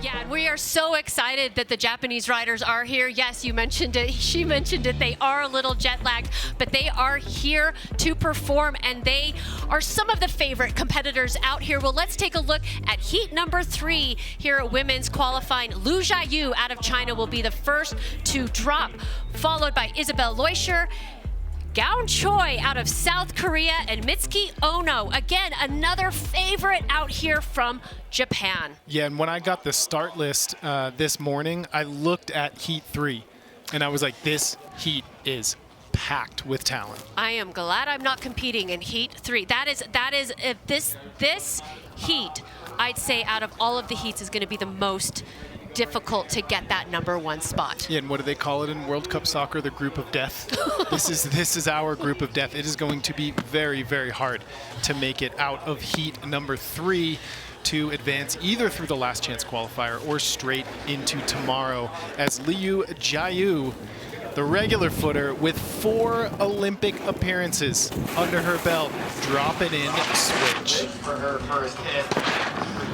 Yeah, and we are so excited that the Japanese riders are here. Yes, you mentioned it. She mentioned it. They are a little jet lagged, but they are here to perform, and they are some of the favorite competitors out here. Well, let's take a look at heat number 3 here at women's qualifying. Jiayu out of China will be the first to drop, followed by Isabelle Loetscher, Gaon Choi out of South Korea, and Mitsuki Ono. Again, another favorite out here from Japan. Yeah, and when I got the start list this morning, I looked at Heat 3, and I was like, this heat is packed with talent. I am glad I'm not competing in Heat 3. That is this heat, I'd say out of all of the heats, is going to be the most difficult to get that #1 spot. Yeah, and what do they call it in World Cup soccer? The group of death. This is our group of death. It is going to be very, very hard to make it out of heat number 3 to advance either through the last chance qualifier or straight into tomorrow, as Jiayu, the regular footer with 4 Olympic appearances under her belt, drop it in switch. For her first hit,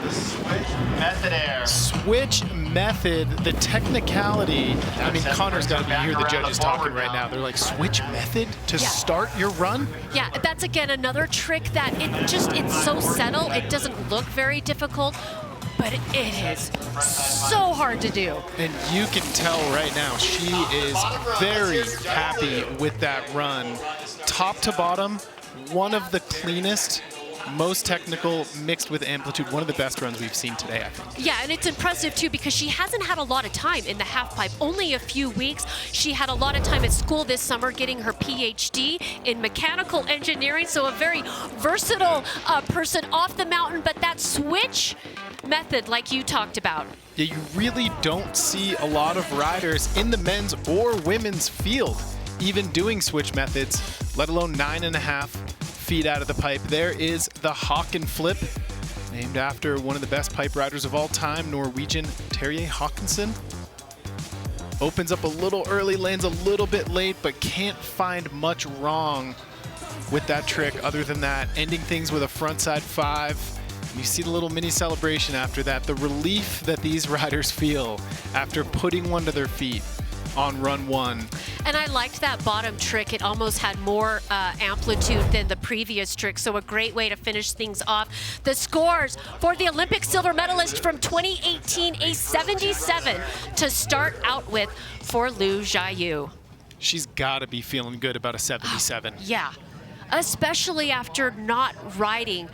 the switch method air. Switch method, the technicality. I mean, Connor's got to be here. The judges talking right now. They're like, switch method to start your run? Yeah, that's again another trick that it's so subtle. It doesn't look very difficult, but it is so hard to do. And you can tell right now she is very happy with that run. Top to bottom, one of the cleanest, most technical, mixed with amplitude, one of the best runs we've seen today, I think. Yeah, and it's impressive too because she hasn't had a lot of time in the half pipe, only a few weeks. She had a lot of time at school this summer getting her PhD in mechanical engineering, so a very versatile person off the mountain, but that switch method like you talked about. Yeah, you really don't see a lot of riders in the men's or women's field even doing switch methods, let alone 9.5 feet out of the pipe. There is the Håkon flip, named after one of the best pipe riders of all time, Norwegian Terje Håkonsen. Opens up a little early, lands a little bit late, but can't find much wrong with that trick other than that, ending things with a frontside 5. You see the little mini celebration after that, the relief that these riders feel after putting one to their feet on run 1. And I liked that bottom trick. It almost had more amplitude than the previous trick, so a great way to finish things off. The scores for the Olympic silver medalist from 2018, a 77 to start out with for Jiayu. She's got to be feeling good about a 77. Yeah, especially after not riding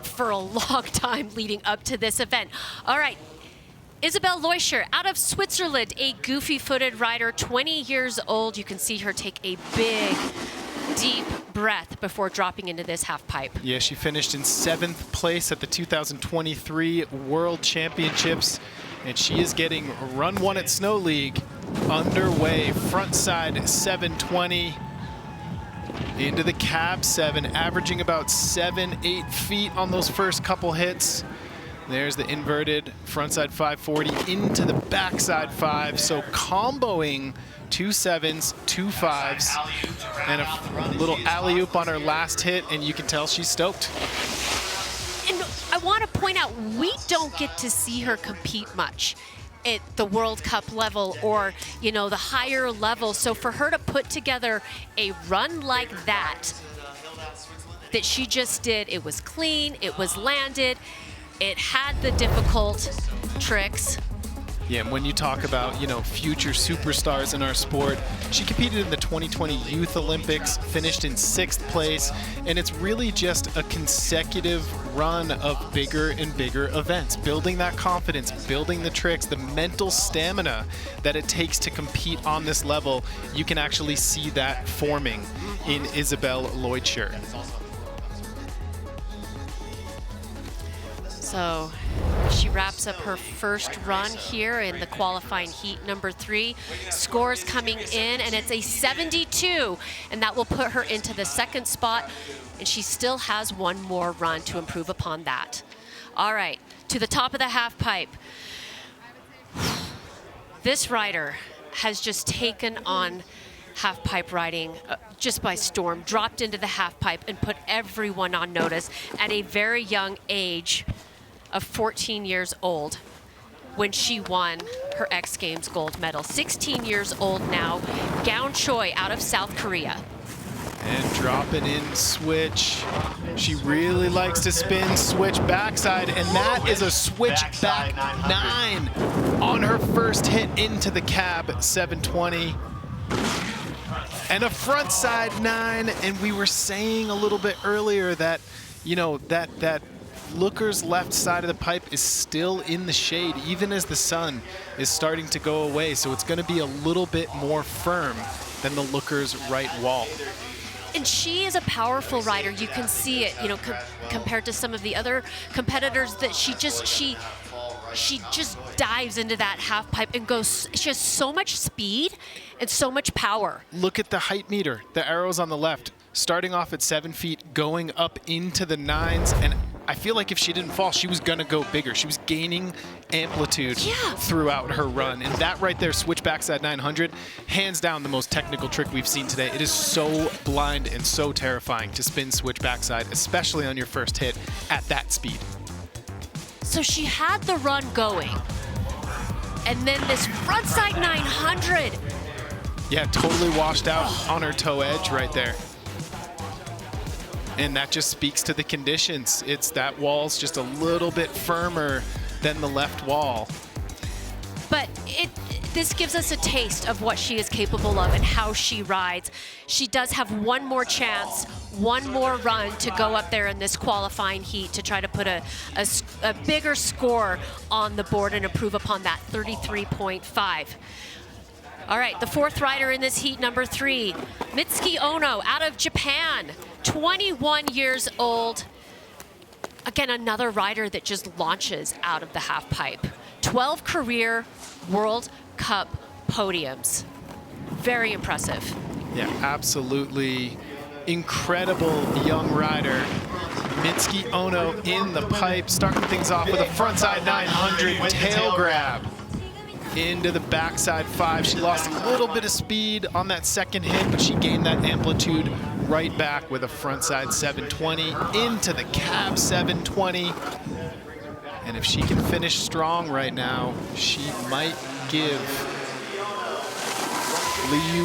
for a long time leading up to this event. All right, Isabelle Loetscher out of Switzerland, a goofy-footed rider, 20 years old. You can see her take a big, deep breath before dropping into this half pipe. Yeah, she finished in 7th place at the 2023 World Championships, and she is getting run 1 at Snow League underway. Front side 720. Into the cab 7, averaging about 7-8 feet on those first couple hits. There's the inverted frontside 540 into the backside 5. So comboing 2 7s, 2 5s, and a little alley-oop on her last hit, and you can tell she's stoked. And I want to point out, we don't get to see her compete much at the World Cup level or, you know, the higher level. So for her to put together a run like that she just did, it was clean, it was landed, it had the difficult tricks. Yeah, and when you talk about, you know, future superstars in our sport, she competed in the 2020 Youth Olympics, finished in 6th place, and it's really just a consecutive run of bigger and bigger events, building that confidence, building the tricks, the mental stamina that it takes to compete on this level. You can actually see that forming in Isabelle Loetscher. So she wraps up her first run here in the qualifying heat number 3. Scores coming in, and it's a 72, and that will put her into the 2nd spot, and she still has one more run to improve upon that. All right, to the top of the half pipe. This rider has just taken on half pipe riding just by storm, dropped into the half pipe and put everyone on notice at a very young age of 14 years old. when she won her X Games gold medal. 16 years old now. Gaon Choi out of South Korea. And dropping in switch. She really likes to spin switch backside, and that is a switch back 9 on her first hit into the cab 720. And a front side 9, and we were saying a little bit earlier that, you know, that Looker's left side of the pipe is still in the shade, even as the sun is starting to go away. So it's going to be a little bit more firm than the Looker's right wall. And she is a powerful rider. You can see it, you know, compared to some of the other competitors, that she just dives into that half pipe and goes. She has so much speed and so much power. Look at the height meter. The arrows on the left, starting off at 7 feet, going up into the 9s, and I feel like if she didn't fall, she was gonna go bigger. She was gaining amplitude throughout her run. And that right there, switch backside 900, hands down the most technical trick we've seen today. It is so blind and so terrifying to spin switch backside, especially on your first hit at that speed. So she had the run going. And then this frontside 900. Yeah, totally washed out on her toe edge right there. And that just speaks to the conditions. It's that wall's just a little bit firmer than the left wall. But this gives us a taste of what she is capable of and how she rides. She does have one more chance, one more run to go up there in this qualifying heat to try to put a bigger score on the board and improve upon that 33.5. All right, the fourth rider in this heat, number 3, Mitsuki Ono out of Japan, 21 years old. Again, another rider that just launches out of the half pipe. 12 career World Cup podiums. Very impressive. Yeah, absolutely incredible young rider. Mitsuki Ono in the pipe, starting things off with a frontside 900 tail grab. Into the backside 5. She lost a little bit of speed on that second hit, but she gained that amplitude right back with a frontside 720 into the cab 720. And if she can finish strong right now, she might give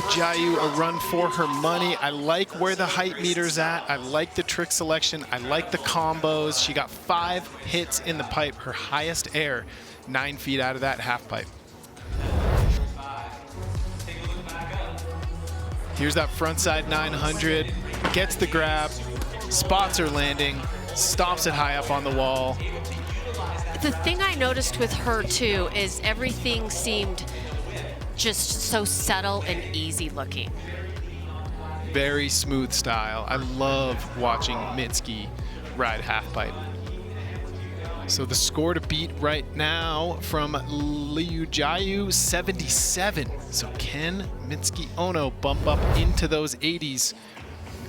Jiayu a run for her money. I like where the height meter's at. I like the trick selection. I like the combos. She got 5 hits in the pipe, her highest air, 9 feet out of that half pipe. Here's that frontside 900, gets the grab, spots her landing, stops it high up on the wall. The thing I noticed with her too is everything seemed just so subtle and easy looking. Very smooth style. I love watching Mitsuki ride half pipe. So the score to beat right now from Jiayu, 77. So can Mitsuki Ono bump up into those 80s,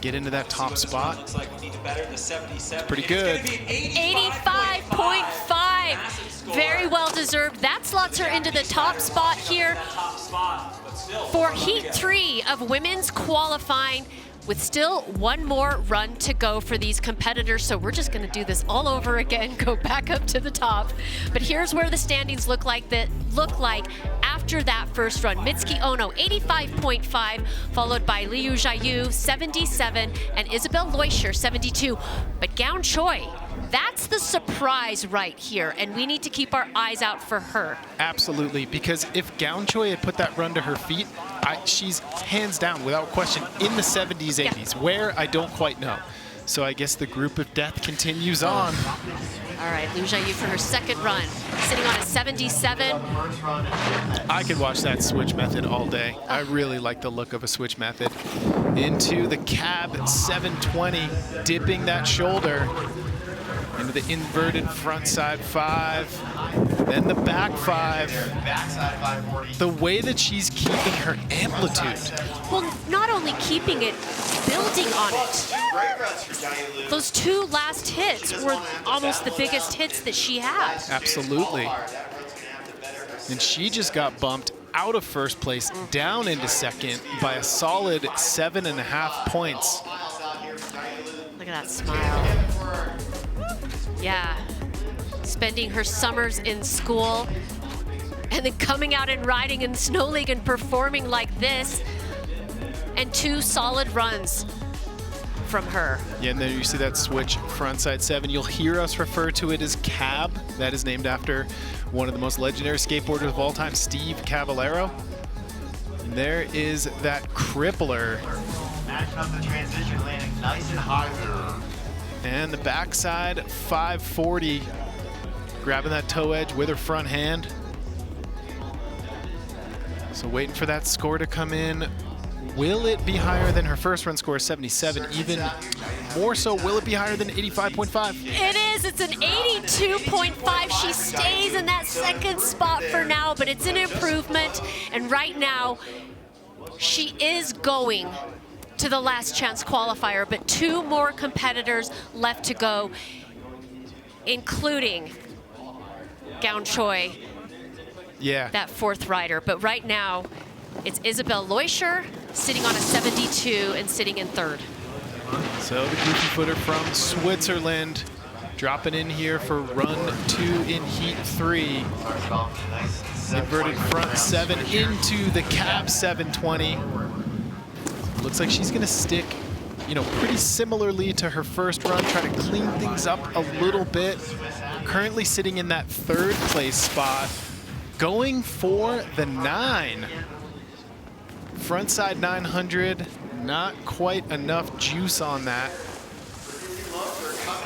get into that top spot? Looks like we need to better the 77. Pretty good. 85.5. Very well deserved. That slots her into the top spot here for Heat 3 of women's qualifying, with still one more run to go for these competitors. So we're just gonna do this all over again, go back up to the top. But here's where the standings look like after that first run. Mitsuki Ono, 85.5, followed by Jiayu, 77, and Isabelle Loetscher, 72. But Gaon Choi, that's the surprise right here, and we need to keep our eyes out for her. Absolutely, because if Gaon Choi had put that run to her feet, she's hands down, without question, in the 70s, 80s. Yeah. Where, I don't quite know. So I guess the group of death continues on. All right, Jiayu for her second run, sitting on a 77. I could watch that switch method all day. I really like the look of a switch method. Into the cab 720, dipping that shoulder. Into the inverted frontside 5, then the back 5. The way that she's keeping her amplitude. Well, not only keeping it, building on it. Those 2 last hits were almost the biggest hits that she had. Absolutely. And she just got bumped out of first place, down into second by a solid 7.5 points. Look at that smile. Yeah, spending her summers in school and then coming out and riding in Snow League and performing like this. And 2 solid runs from her. Yeah, and then you see that switch frontside 7. You'll hear us refer to it as cab. That is named after one of the most legendary skateboarders of all time, Steve Cavallero. And there is that crippler. Imagine up the transition, landing nice and high there. And the backside 540, grabbing that toe edge with her front hand. So waiting for that score to come in. Will it be higher than her first run score, 77? Even more so, will it be higher than 85.5? It is. It's an 82.5. She stays in that second spot for now, but it's an improvement. And right now, she is going to the last chance qualifier, but 2 more competitors left to go, including Gaon Choi, Yeah. that 4th rider. But right now, it's Isabelle Loetscher sitting on a 72 and sitting in 3rd. So the goofy footer from Switzerland dropping in here for run 2 in heat 3. Inverted front 7 into the cab 720. Looks like she's gonna stick, you know, pretty similarly to her first run, try to clean things up a little bit. Currently sitting in that 3rd place spot, going for the 9. Frontside 900, not quite enough juice on that.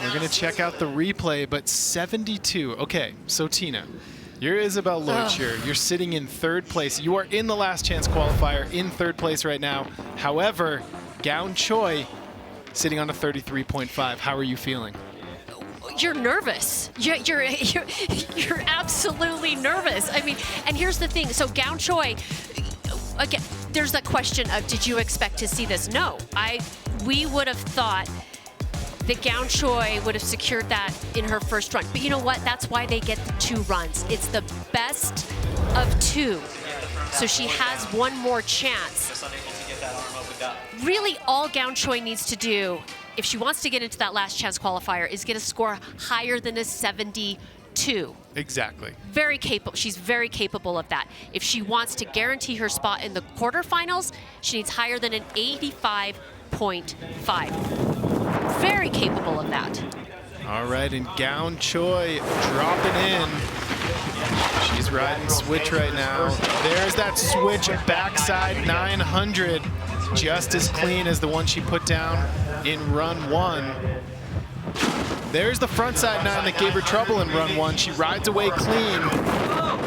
We're gonna check out the replay, but 72. Okay, so Tina, you're Isabelle Loetscher. You're sitting in 3rd place. You are in the last chance qualifier in 3rd place right now. However, Gaon Choi sitting on a 33.5. How are you feeling? You're nervous. You're absolutely nervous. I mean, and here's the thing. So Gaon Choi, again, there's that question of, did you expect to see this? No, we would have thought that Gaon Choi would have secured that in her first run. But you know what? That's why they get the 2 runs. It's the best of 2. So she has 1 more chance. Really, all Gaon Choi needs to do, if she wants to get into that last chance qualifier, is get a score higher than a 72. Exactly. Very capable. She's very capable of that. If she wants to guarantee her spot in the quarterfinals, she needs higher than an 85.5. Very capable of that. All right, and Gaon Choi dropping in. She's riding switch right now. There's that switch backside 900. Just as clean as the one she put down in run 1. There's the frontside 9 that gave her trouble in run 1. She rides away clean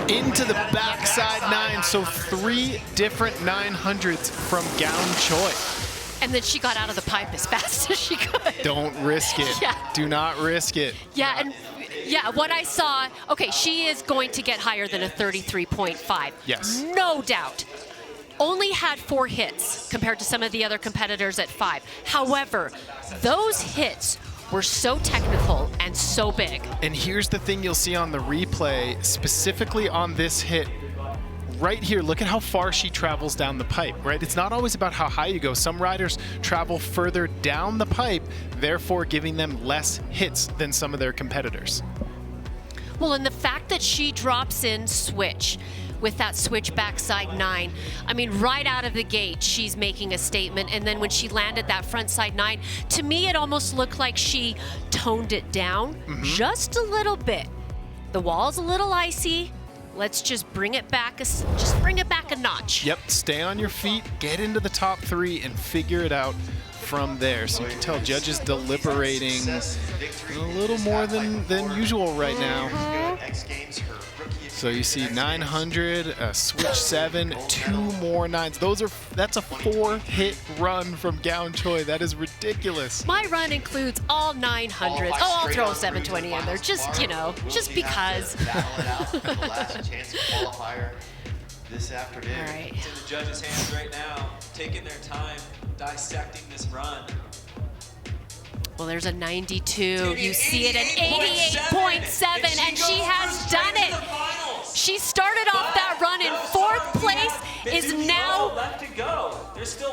into the backside 9. So 3 different 900s from Gaon Choi. And then she got out of the pipe as fast as she could. Don't risk it. Yeah. Do not risk it. Yeah, and yeah, what I saw, okay, she is going to get higher than a 33.5. Yes. No doubt. Only had 4 hits compared to some of the other competitors at 5. However, those hits were so technical and so big. And here's the thing you'll see on the replay, specifically on this hit. Right here, look at how far she travels down the pipe, right? It's not always about how high you go. Some riders travel further down the pipe, therefore giving them less hits than some of their competitors. Well, and the fact that she drops in switch with that switch backside 9, I mean, right out of the gate, she's making a statement. And then when she landed that front side 9, to me, it almost looked like she toned it down just a little bit. The wall's a little icy. Let's just bring it back a notch. Yep, stay on your feet, get into the top 3, and figure it out from there. So you can tell judges deliberating a little more than usual right now. So you see 900, a switch 7, 2 more 9s. That's a 4-hit run from Gaon Choi. That is ridiculous. My run includes all 900s. Oh, I'll throw a 720 in there, just, you know, just because. Last chance qualifier this afternoon. All right. It's in the judges' hands right now, taking their time, dissecting this run. Well, there's a 92. You see it at 88.7, and she has done it. She started off that run in 4th place, is now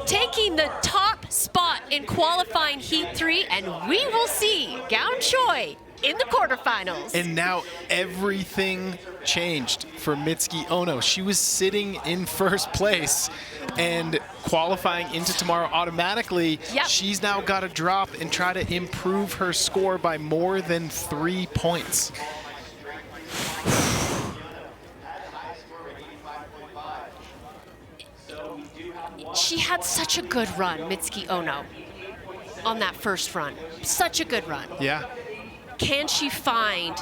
taking the top spot in qualifying Heat 3, and we will see Gaon Choi in the quarterfinals. And now everything changed for Mitsuki Ono. She was sitting in first place and qualifying into tomorrow automatically. Yep. She's now got to drop and try to improve her score by more than 3 points. She had such a good run, Mitsuki Ono, on that first run. Such a good run. Yeah. Can she find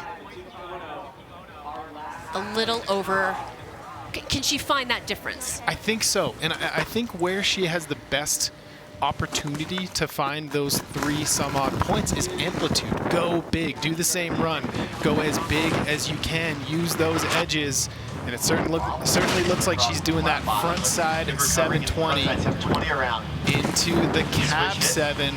a little over? Can she find that difference? I think so. And I think where she has the best opportunity to find those 3 some odd points is amplitude. Go big, do the same run, go as big as you can, use those edges. And it certainly looks like she's doing that front side 720 into the cab 7,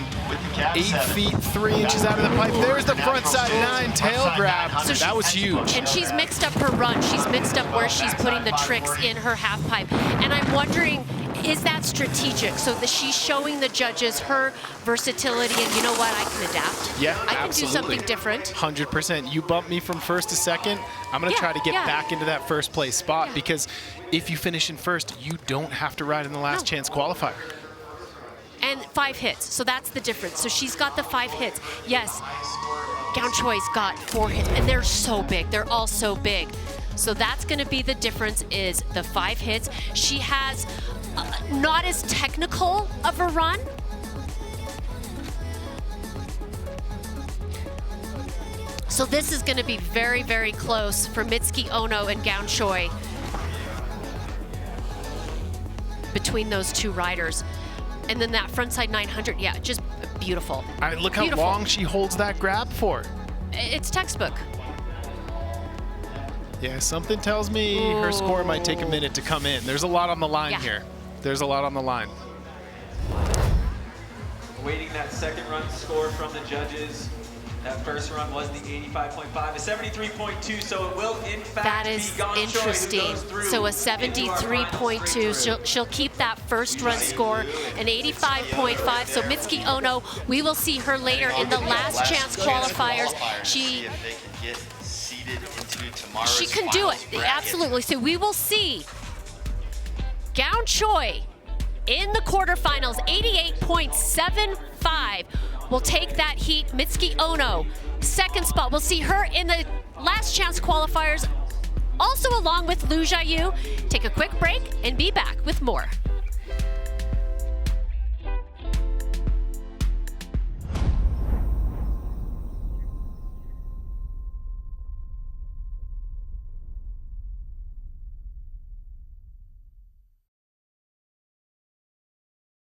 8 feet 3 inches out of the pipe. There's the front side 9 tail grab. So that was huge. And she's mixed up her run. She's mixed up where she's putting the tricks in her half pipe. And I'm wondering, is that strategic so that she's showing the judges her versatility and you know what, I can adapt? Yeah, I can absolutely. do something different. 100%. You bump me from first to second, I'm going to try to get back into that first place spot because if you finish in first, you don't have to ride in the last chance qualifier. And 5 hits, so that's the difference. So she's got the 5 hits. Yes, Gaon Choi's got 4 hits, and they're so big. They're all so big. So that's going to be the difference is the 5 hits. She has not as technical of a run. So this is going to be very, very close for Mitsuki Ono and Gaon Choi between those 2 riders. And then that frontside 900, yeah, just beautiful. Look how long she holds that grab for. It's textbook. Yeah, something tells me her score might take a minute to come in. There's a lot on the line here. There's a lot on the line. Awaiting that second run score from the judges. That first run was the 85.5, a 73.2, so it will in fact that is be Gaon Choi who interesting. goes through So a into our final 73.2. She'll keep that first run score, an 85.5. So Mitsuki Ono, we will see her later in the last chance qualifiers. She can do it, absolutely. So we will see Gaon Choi in the quarterfinals, 88.75. Will take that heat. Mitsuki Ono, second spot. We'll see her in the last chance qualifiers, also along with Jiayu Liu. Take a quick break and be back with more.